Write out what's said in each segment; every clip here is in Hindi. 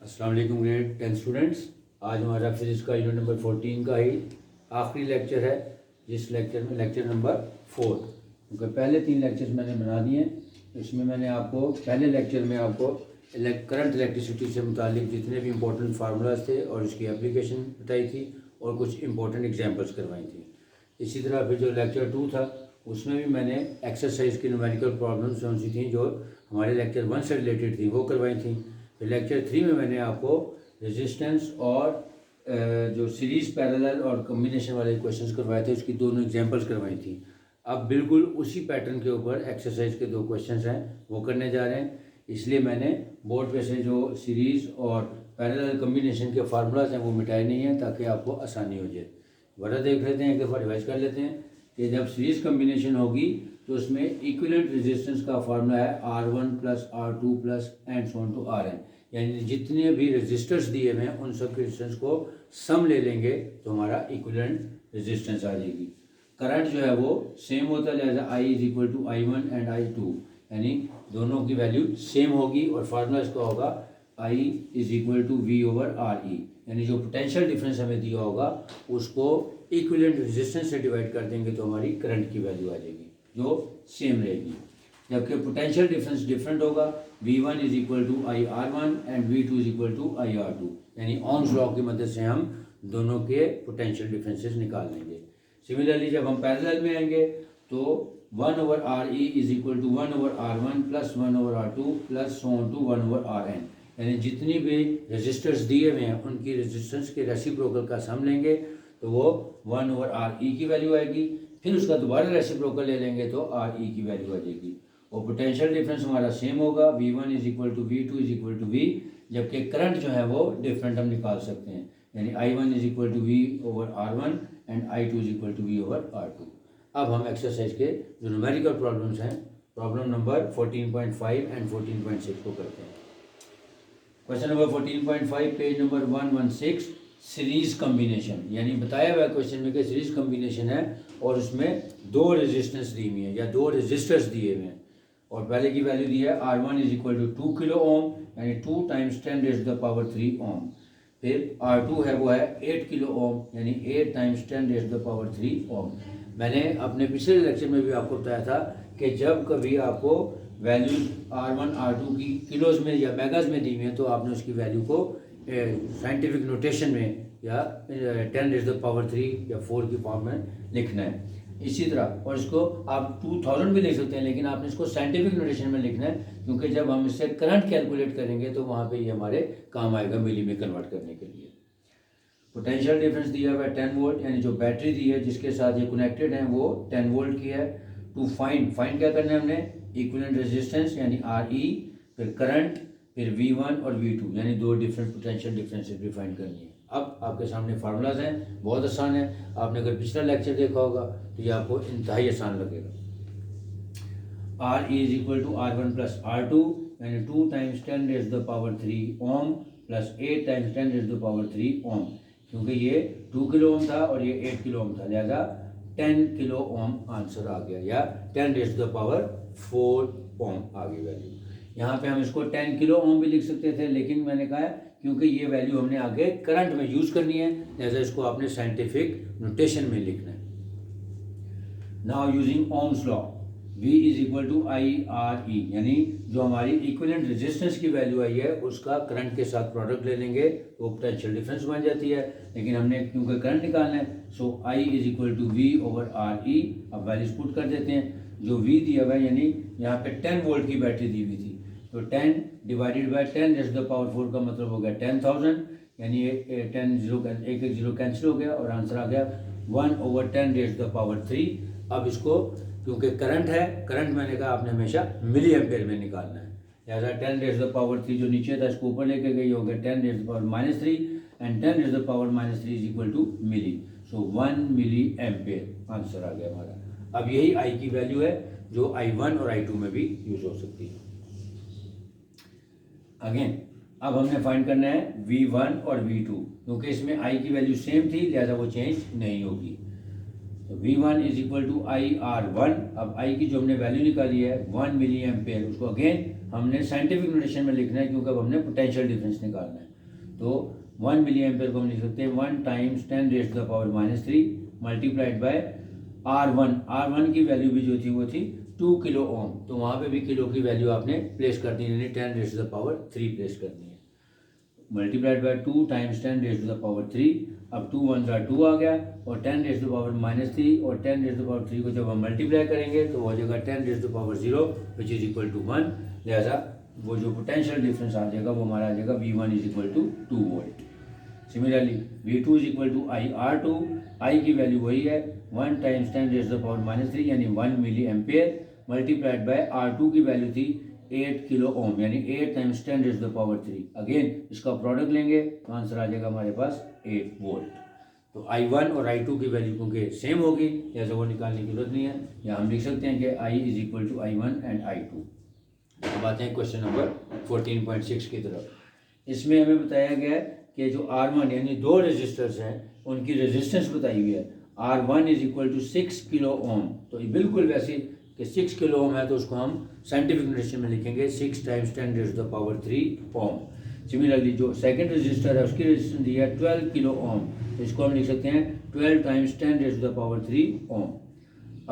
अस्सलाम वालेकुम ग्रेड 10 स्टूडेंट्स। आज हमारा फिजिक्स का यूनिट नंबर 14 का ही आखिरी लेक्चर है, जिस लेक्चर में लेक्चर नंबर 4, क्योंकि पहले 3 लेक्चर्स मैंने बना दिए हैं। इसमें मैंने आपको पहले लेक्चर में आपको करंट इलेक्ट्रिसिटी से मुतालिक जितने भी इंपॉर्टेंट फार्मूलाज थे और उसकी एप्लीकेशन बताई थी और कुछ इंपॉर्टेंट एग्जांपल्स करवाई थी। इसी तरह फिर जो लेक्चर 2 था उसमें भी मैंने एक्सरसाइज की न्यूमेरिकल प्रॉब्लम्स कौन सी थी जो हमारे लेक्चर 1 से रिलेटेड थी वो करवाई थी। फिर लेक्चर 3 में मैंने आपको रेजिस्टेंस और जो सीरीज़ पैरेलल और कम्बिनेशन वाले क्वेश्चंस करवाए थे उसकी दोनों एग्जांपल्स करवाई थी। अब बिल्कुल उसी पैटर्न के ऊपर एक्सरसाइज के 2 क्वेश्चंस हैं वो करने जा रहे हैं। इसलिए मैंने बोर्ड पे से जो सीरीज़ और पैरेलल कम्बिनेशन के फार्मूलाज हैं वो मिटाए नहीं हैं ताकि आपको आसानी हो जाए। वरना देख लेते हैं, एक दफ़ा रिवाइज कर लेते हैं कि जब सीरीज़ कम्बिनेशन होगी तो उसमें इक्विवेलेंट रेजिस्टेंस का फार्मूला है R1 plus R2 plus and so on to Rn, यानी जितने भी रेजिस्टर्स दिए हुए हैं उन सब के रेजिस्टेंस को सम ले लेंगे तो हमारा इक्विवेलेंट रेजिस्टेंस आ जाएगी। करंट जो है वो सेम होता है, लिहाजा I is equal to I1 and I2, यानी दोनों की वैल्यू सेम होगी और फार्मूला इसका होगा I is equal to V over RE, यानी जो पोटेंशियल डिफरेंस हमें दिया होगा उसको इक्विवेलेंट रेजिस्टेंस से डिवाइड कर देंगे तो हमारी करंट की वैल्यू आ जाएगी जो सेम रहेगी। जबकि पोटेंशियल डिफरेंस डिफरेंट होगा, V1 is equal to IR1 and V2 is equal to IR2, यानी ओम्स लॉ की मदद से हम दोनों के पोटेंशियल डिफरेंसेस निकाल लेंगे। सिमिलरली जब हम पैरेलल में आएंगे तो 1 over RE is equal to 1 over R1 plus 1 over R2 plus so on to 1 over Rn, यानी जितनी भी रेजिस्टर्स दिए हुए हैं उनकी रेजिस्टेंस के रेसिप्रोकल का सम लेंगे तो वो 1 ओवर RE की वैल्यू आएगी। फिर उसका दोबारा रेसिप्रोकल ले लेंगे तो RE की वैल्यू आ जाएगी और पोटेंशियल डिफरेंस हमारा सेम होगा, V1 is equal to V2 is equal to V, जबकि करंट जो है वो डिफरेंट हम निकाल सकते हैं, यानी I1 is equal to V over R1 and I2 is equal to V over R2। अब हम एक्सरसाइज के जो न्यूमेरिकल प्रॉब्लम्स हैं, प्रॉब्लम नंबर 14.5 एंड 14.6 को करते हैं। Question number 14.5 page number 116, series combination, यानी बताया हुआ क्वेश्चन में कि सीरीज कम्बिनेशन है और उसमें 2 रेजिस्टेंस दी हुई है या 2 रेजिस्टर्स दिए हुए हैं और पहले की वैल्यू दी है R1 is equal to 2 kilo ohm, यानी 2 times 10 raise to the power 3 ohm. फिर R2 है वो है 8 किलो ओम, यानी 8 times 10 raise to the power 3 ohm. मैंने अपने पिछले लेक्चर में भी आपको बताया था कि जब कभी आपको वैल्यूज R1 R2 की किलोज में या मेगाज में दी हुई है तो आपने उसकी वैल्यू को साइंटिफिक नोटेशन में या 10 रेज़ टू द पावर 3 या 4 की फॉर्म में लिखना है। इसी तरह और इसको आप 2000 भी लिख सकते हैं, लेकिन आपने इसको साइंटिफिक नोटेशन में लिखना है क्योंकि जब हम इससे करंट कैलकुलेट करेंगे तो वहाँ पे ये हमारे काम आएगा मिली में कन्वर्ट करने के लिए। पोटेंशियल डिफरेंस दिया हुआ है 10 वोल्ट, यानी जो बैटरी दी है जिसके साथ ये कनेक्टेड है वो 10 वोल्ट की है। टू फाइंड क्या करना है हमने, इक्विवेलेंट रेजिस्टेंस यानी RE, फिर करंट, फिर V1 और V2, यानी 2 डिफरेंट पोटेंशियल डिफरेंसेस भी फाइंड करनी है। अब आपके सामने फार्मूलाज हैं, बहुत आसान है। आपने अगर पिछला लेक्चर देखा होगा तो ये आपको इंतहाई आसान लगेगा। RE is equal to R1 plus R2, यानी 2 times 10 raise to the power 3 ohm plus 8 times 10 raise to the power 3 ohm, क्योंकि ये 2 किलो ओम था और ये 8 किलो ओम था, लिहाजा 10 किलो ओम आंसर आ गया या 10 रेज़ टू द पावर 4 ओम आ गई वैल्यू। यहाँ पे हम इसको 10 किलो ओम भी लिख सकते थे, लेकिन मैंने कहा क्योंकि ये वैल्यू हमने आगे करंट में यूज़ करनी है लिहाजा इसको आपने साइंटिफिक नोटेशन में लिखना है। Now using Ohm's law, V is equal to IRE, यानी जो हमारी इक्विवेलेंट रेजिस्टेंस की वैल्यू आई है उसका करंट के साथ प्रोडक्ट ले लेंगे तो पोटेंशियल डिफरेंस बन जाती है, लेकिन हमने क्योंकि करंट निकालना है so I is equal to V over RE। अब वैल्यूज पुट कर देते हैं। जो V दिया हुआ है, यानी यहाँ पे 10 वोल्ट की बैटरी दी हुई थी तो 10 divided by 10 raise to the power 4 का मतलब हो गया 10,000, यानी 10 जीरो एक जीरो कैंसिल हो गया और आंसर आ गया 1 over 10 raise to the power 3। अब इसको क्योंकि करंट है, करंट मैंने कहा आपने हमेशा मिली एम्पेयर में निकालना है, लिहाजा 10 रेज़ टू द पावर 3 जो नीचे था इसको ऊपर लेके गई हो गया 10 raise to the power -3 and 10 raise to the power -3 is equal to milli, so 1 milli ampere answer आ गया हमारा। अब यही I की वैल्यू है जो I1 और I2 में भी यूज हो सकती है। अगेन अब हमने फाइंड करना है V1 और V2, क्योंकि इसमें I की वैल्यू सेम थी लिहाजा वो चेंज नहीं होगी। तो V1 is equal to IR1, अब I की जो हमने वैल्यू निकाली है 1 मिली एम्पेयर, उसको अगेन हमने साइंटिफिक नोटेशन में लिखना है क्योंकि अब हमने पोटेंशियल डिफरेंस निकालना है। तो 1 मिली एम्पेयर को हम लिख सकते हैं 1 times 10 raise to the power -3 multiplied by R1 की वैल्यू भी जो थी वो थी 2 किलो ओम। तो वहाँ पे भी किलो की वैल्यू आपने प्लेस कर दी, यानी 10 raise to the power 3 place कर दी है। Multiplied by 2 times 10 raise to the power 3। अब 2 1 2 आ गया और 10 रेज़ टू द पावर -3 और 10 रेज़ टू द पावर 3 को जब हम मल्टीप्लाई करेंगे तो हो जाएगा 10 raise to the power 0 which is equal to 1। लिहाजा वो जो पोटेंशियल डिफरेंस आ जाएगा वो हमारा आ जाएगा V1 is equal to 2 volt. Similarly V2 is equal to R2, I की वैल्यू वही है 1 times 10 raise to the power -3 यानी 1 milli ampere multiplied by R2 की वैल्यू थी 8 किलो ओम, यानी 8 times 10 raise to the power 3। Again इसका प्रोडक्ट लेंगे तो आंसर आ जाएगा हमारे पास 8 वोल्ट। तो I1 और I2 की वैल्यू क्योंकि सेम होगी जैसे वो निकालने की जरूरत नहीं है, या हम लिख सकते हैं कि I is equal to I1 and I2। अब आते हैं क्वेश्चन नंबर 14.6 की तरफ। इसमें हमें बताया गया है कि जो R1 यानी दो रेजिस्टर्स हैं उनकी रेजिस्टेंस बताई हुई है। R1 is equal to 6 kilo ohm. तो ये बिल्कुल वैसे कि 6 किलो ओम है तो उसको हम साइंटिफिक नोटेशन में लिखेंगे 6 times 10 raise to the power 3 ohm. Similarly जो सेकंड रेजिस्टर है उसकी रेजिस्टेंस दी है 12 किलो ओम, तो इसको हम लिख सकते हैं 12 times 10 raise to the power 3 ohm.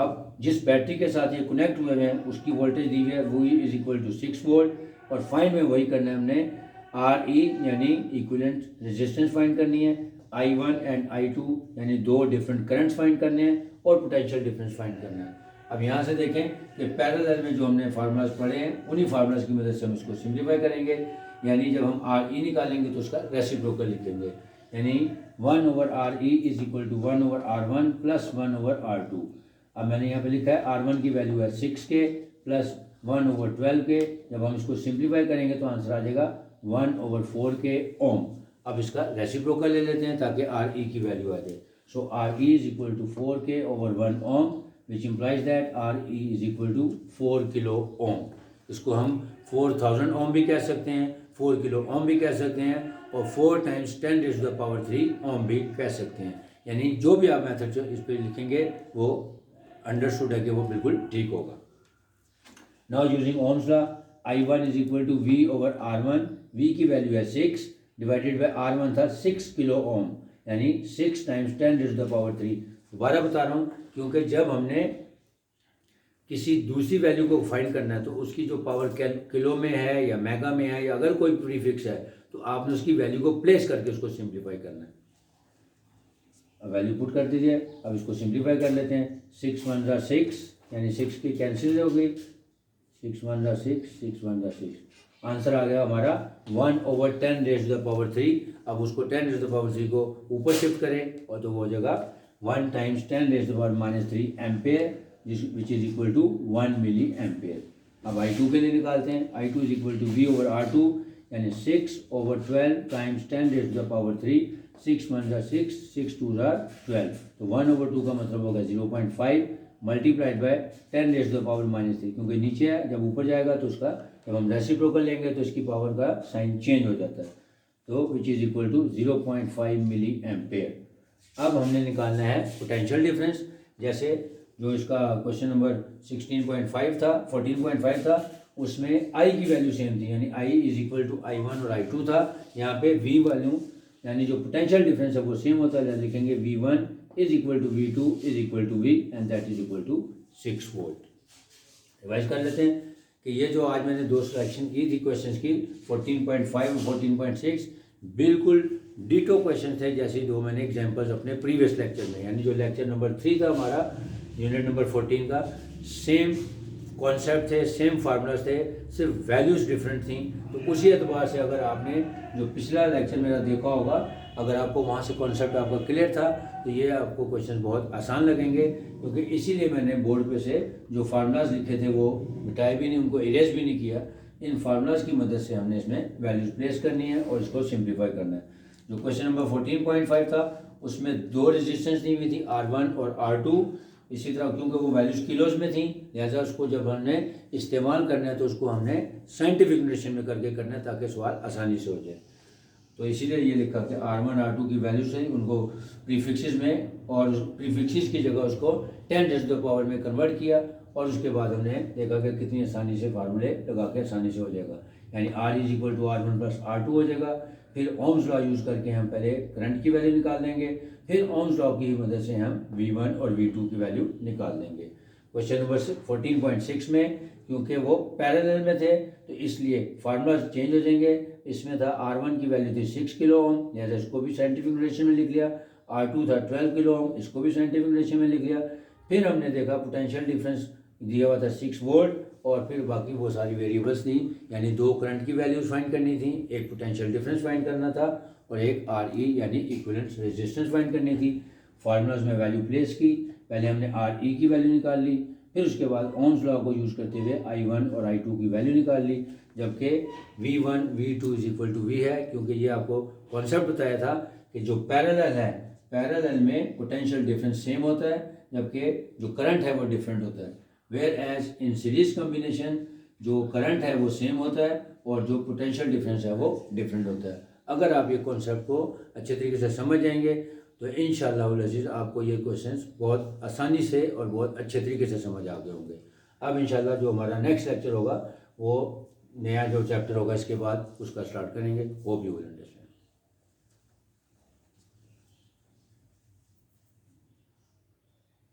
अब जिस बैटरी के साथ ये कनेक्ट हुए हैं उसकी वोल्टेज दी हुई है वो इज इक्वल टू 6 वोल्ट। और फाइंड में वही करना है हमने RE यानी इक्विवेलेंट रेजिस्टेंस फाइंड करनी है, I1 एंड I2 यानी दो डिफरेंट करंट्स फाइंड करने हैं और पोटेंशियल डिफरेंस फाइंड करना है। अब यहाँ से देखें कि पैरेलल में जो हमने फार्मूलाज पढ़े हैं उन्हीं फार्मूलाज की मदद से हम इसको सिंप्लीफाई करेंगे, यानी जब हम RE निकालेंगे तो उसका रेसिप्रोकल लिखेंगे, यानी 1/RE is equal to 1/R1 plus 1/R2। अब मैंने यहाँ पे लिखा है R1 की वैल्यू है 6K प्लस 1/12K। जब हम इसको सिंप्लीफाई करेंगे तो आंसर आ जाएगा 1/4K ओम। अब इसका रेसिप्रोकल ले लेते हैं ताकि RE की वैल्यू आ जाए। So RE is equal to 4K/1 ohm which implies that RE is equal to 4 kilo ohm. इसको हम 4000 ओम भी कह सकते हैं, 4 किलो ओम भी कह सकते हैं और 4 times 10 raise to the power 3 ohm भी कह सकते हैं। यानी जो भी आप मेथड इस पर लिखेंगे वो अंडरस्टूड है कि वो बिल्कुल ठीक होगा। Now using Ohm's law I1 is equal to V/R1। V की वैल्यू है 6 डिवाइडेड बाय R1 था 6 किलो ओम, यानी 6 times 10 raise to the power 3। दोबारा बता रहा हूँ क्योंकि जब हमने किसी दूसरी वैल्यू को फाइंड करना है तो उसकी जो पावर किलो में है या मेगा में है या अगर कोई प्रीफिक्स है तो आपने उसकी वैल्यू को प्लेस करके उसको सिंप्लीफाई करना है। अब वैल्यू पुट कर दीजिए। अब इसको सिंप्लीफाई कर लेते हैं। 6 1 6 यानी 6 की कैंसिल हो गई, 6 1 6 6 1 6। आंसर आ गया हमारा 1/10 रेज़ टू द पावर 3। अब उसको 10 रेज़ टू द पावर 3 को ऊपर शिफ्ट करें और तो वो हो जाएगा 1 times 10 raise to the power -3 ampere which is equal to 1 milli ampere. अब I2 के लिए निकालते हैं। I2 is equal to V/R2 यानी 6/12 times 10 raise to the power 3। 6 1 6 6 2 12। तो 1/2 का मतलब होगा 0.5 multiplied by 10 raise to the power -3, क्योंकि नीचे है जब ऊपर जाएगा तो उसका जब हम रेसिप्रोकल लेंगे तो इसकी पावर का साइन चेंज हो जाता है, तो which is equal to 0.5 milli ampere. अब हमने निकालना है पोटेंशियल डिफरेंस। जैसे जो इसका क्वेश्चन नंबर 16.5 था 14.5 था उसमें I की वैल्यू सेम थी, यानी I is equal to I1 और I2 था। यहाँ पे V वैल्यू यानी जो पोटेंशियल डिफरेंस है वो सेम होता है, लिखेंगे V1 is equal to V2 is equal to V and that is equal to 6 volt. Revise कर लेते हैं कि ये जो आज मैंने दो सिलेक्शन की थी क्वेश्चंस की 14.5 और 14.6 बिल्कुल डिटो क्वेश्चन थे जैसे दो मैंने एग्जांपल्स अपने प्रीवियस लेक्चर में, यानी जो लेक्चर नंबर 3 था हमारा यूनिट नंबर 14 का, सेम कॉन्सेप्ट थे, सेम फार्मूलाज थे, सिर्फ वैल्यूज़ डिफरेंट थी। तो उसी एतबार से अगर आपने जो पिछला लेक्चर मेरा देखा होगा, अगर आपको वहाँ से कॉन्सेप्ट आपका क्लियर था तो ये आपको क्वेश्चन बहुत आसान लगेंगे, क्योंकि इसीलिए मैंने बोर्ड पे से जो फार्मूलाज लिखे थे वो मिटाए भी नहीं, उनको इरेज भी नहीं किया। इन फार्मूलाज की मदद से हमने इसमें वैल्यूज प्लेस करनी है और इसको सिंप्लीफाई करना है। जो क्वेश्चन नंबर 14.5 था उसमें दो रेजिस्टेंस दी हुई थी R1 और R2। इसी तरह क्योंकि वो वैल्यूज किलोज में थी लिहाजा उसको जब हमने इस्तेमाल करना है तो उसको हमने साइंटिफिक नोटेशन में करके करना है ताकि सवाल आसानी से हो जाए। तो इसीलिए ये लिखा कि R1 R2 की वैल्यूज है उनको प्रीफिक्सेस में और प्रीफिक्सेस की जगह उसको 10 रेज़ टू द पावर में कन्वर्ट किया और उसके बाद हमने देखा कि कितनी आसानी से फार्मूले लगा के आसानी से हो जाएगा, यानी R is equal to R1 plus R2 हो जाएगा। फिर ओम्स लॉ यूज़ करके हम पहले करंट की वैल्यू निकाल लेंगे, फिर ओम्स लॉ की मदद से हम V1 और V2 की वैल्यू निकाल लेंगे। क्वेश्चन नंबर 14.6 में क्योंकि वो पैरेलल में थे तो इसलिए फार्मूला चेंज हो जाएंगे। इसमें था R1 की वैल्यू थी 6 किलो ओम, लिहाजा इसको भी साइंटिफिक नोटेशन में लिख लिया। R2 था 12 किलो ओम, इसको भी साइंटिफिक नोटेशन में लिख लिया। फिर हमने देखा पोटेंशियल डिफरेंस दिया हुआ था 6 वोल्ट, और फिर बाकी वो सारी वेरिएबल्स थी, यानी दो करंट की वैल्यूज फाइंड करनी थी, एक पोटेंशियल डिफरेंस फाइंड करना था और एक RE यानी इक्विवेलेंट रेजिस्टेंस फाइंड करनी थी। फार्मूलाज में वैल्यू प्लेस की, पहले हमने RE की वैल्यू निकाल ली, फिर उसके बाद ओम्स लॉ को यूज़ करते हुए I1 और I2 की वैल्यू निकाल ली, जबकि V1 V2 is equal to V है, क्योंकि ये आपको कॉन्सेप्ट बताया था कि जो पैरेलल है, पैरेलल में पोटेंशियल डिफरेंस सेम होता है, जबकि जो करंट है वो डिफरेंट होता है। Whereas in series combination जो करंट है वो सेम होता है और जो पोटेंशियल डिफरेंस है वो डिफरेंट होता है। अगर आप ये कॉन्सेप्ट को अच्छे तरीके से समझ जाएंगे तो इंशाअल्लाह अज़ीज़ आपको ये क्वेश्चंस बहुत आसानी से और बहुत अच्छे तरीके से समझ आ गए होंगे। अब इंशाअल्लाह जो हमारा नेक्स्ट लेक्चर होगा वो नया जो चैप्टर होगा इसके बाद उसका स्टार्ट करेंगे। Hope you will understand.